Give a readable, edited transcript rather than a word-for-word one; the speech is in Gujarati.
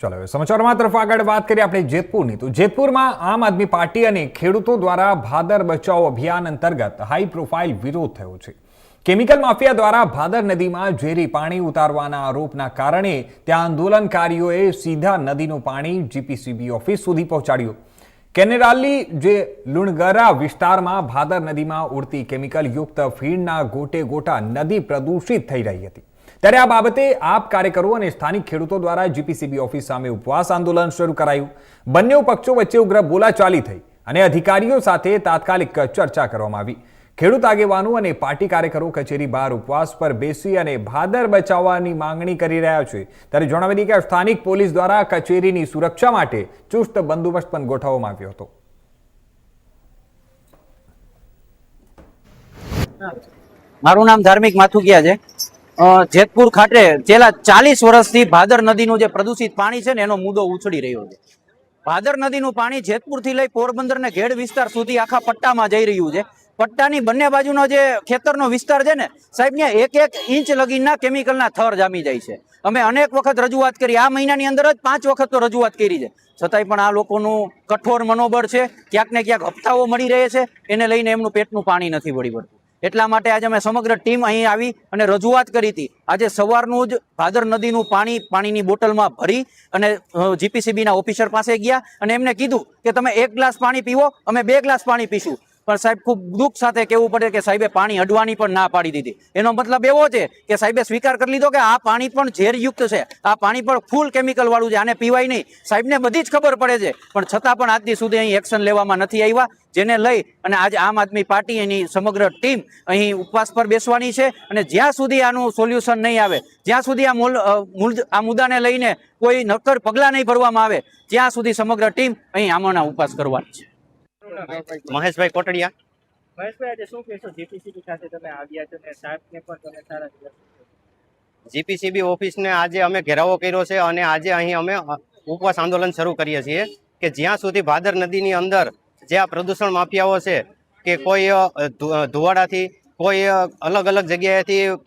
ચલો સમાચારમાં તરફ આગળ વાત કરીએ આપણે જેતપુરની તો જેતપુરમાં આમ આદમી પાર્ટી અને ખેડૂતો દ્વારા ભાદર બચાવ અભિયાન અંતર્ગત હાઈ પ્રોફાઇલ વિરોધ થયો છે। કેમિકલ માફિયા દ્વારા ભાદર નદીમાં ઝેરી પાણી ઉતારવાના આરોપના કારણે ત્યાં આંદોલનકારીઓએ સીધા નદીનું પાણી જીપીસીબી ઓફિસ સુધી પહોંચાડ્યું। કેનેરાલી જે લુણગરા વિસ્તારમાં ભાદર નદીમાં ઉડતી કેમિકલ યુક્ત ફીણના ગોટે ગોટા નદી પ્રદૂષિત થઈ રહી હતી। ત્યારે આ બાબતે આપ કાર્યકરો અને સ્થાનિક ખેડૂતો દ્વારા જીપીસીબી ઓફિસ સામે ઉપવાસ આંદોલન શરૂ કરાયું। બંને પક્ષો વચ્ચે ઉગ્ર બોલાચાલી થઈ અને અધિકારીઓ સાથે તાત્કાલિક ચર્ચા કરવામાં આવી। ખેડૂત આગેવાનો અને પાર્ટી કાર્યકરો કચેરી બહાર ઉપવાસ પર બેસી અને ભાદર બચાવવાની માંગણી કરી રહ્યા છે। ત્યારે જણાવી દઈએ કે સ્થાનિક પોલીસ દ્વારા કચેરીની સુરક્ષા માટે ચુસ્ત બંદોબસ્ત પણ ગોઠવવામાં આવ્યો હતો। મારું નામ ધાર્મિક માથુકિયા છે। જેતપુર ખાતે છેલ્લા 40 વર્ષથી ભાદર નદીનું જે પ્રદૂષિત પાણી છે ને એનો મુદ્દો ઉછળી રહ્યો છે। ભાદર નદીનું પાણી જેતપુરથી લઈ પોરબંદર ને ઘેડ વિસ્તાર સુધી આખા પટ્ટામાં જઈ રહ્યું છે। પટ્ટાની બંને બાજુનો જે ખેતરનો વિસ્તાર છે ને સાહેબ, ત્યાં 1-1 ઇંચ લગીના કેમિકલના થર જામી જાય છે। અમે અનેક વખત રજૂઆત કરી, આ મહિનાની અંદર જ 5 વખત તો રજૂઆત કરી છે, છતાંય પણ આ લોકોનું કઠોર મનોબળ છે। ક્યાંક ને ક્યાંક હપ્તાઓ મળી રહે છે, એને લઈને એમનું પેટનું પાણી નથી વળી પડતું। એટલા માટે આજે અમે સમગ્ર ટીમ અહીં આવી અને રજૂઆત કરી હતી। આજે સવારનું જ ભાદર નદીનું પાણીની બોટલમાં ભરી અને જીપીસીબીના ઓફિસર પાસે ગયા અને એમને કીધું કે તમે 1 ગ્લાસ પાણી પીવો, અમે 2 ગ્લાસ પાણી પીશું। પણ સાહેબ, ખૂબ દુઃખ સાથે કહેવું પડે કે સાહેબે પાણી અડવાની પણ ના પાડી દીધી। એનો મતલબ એવો છે કે સાહેબે સ્વીકાર કરી લીધો કે આ પાણી પણ ઝેરયુક્ત છે, આ પાણી પણ ફૂલ કેમિકલ વાળું છે, આને પીવાય નહીં। સાહેબને બધી જ ખબર પડે છે, પણ છતાં પણ આજ દી સુધી અહીં એક્શન લેવામાં નથી આવ્યા। જેને લઈ અને આજે આમ આદમી પાર્ટી એની સમગ્ર ટીમ અહીં ઉપવાસ પર બેસવાની છે અને જ્યાં સુધી આનું સોલ્યુશન નહીં આવે, જ્યાં સુધી આ મુદ્દાને લઈને કોઈ નક્કર પગલાં નહીં ભરવામાં આવે, ત્યાં સુધી સમગ્ર ટીમ અહીં આમરણના ઉપવાસ કરવાની છે। મહેશભાઈ કોટડિયા। મહેશભાઈ, આજે શું કહેશો? જીપીસીબી ખાતે તમે આવ્યા છો ને સાહેબને પણ તમે સારા દિવસ જીપીસીબી ઓફિસને આજે અમે ઘેરાવો કર્યો છે અને આજે અહીં અમે ઉપવાસ આંદોલન શરૂ કરીએ છીએ કે જ્યાં સુધી ભાદર નદીની અંદર જે આ પ્રદૂષણ માફિયાઓ છે કે કોઈ ધુવાડાથી, કોઈ અલગ અલગ જગ્યાએથી કે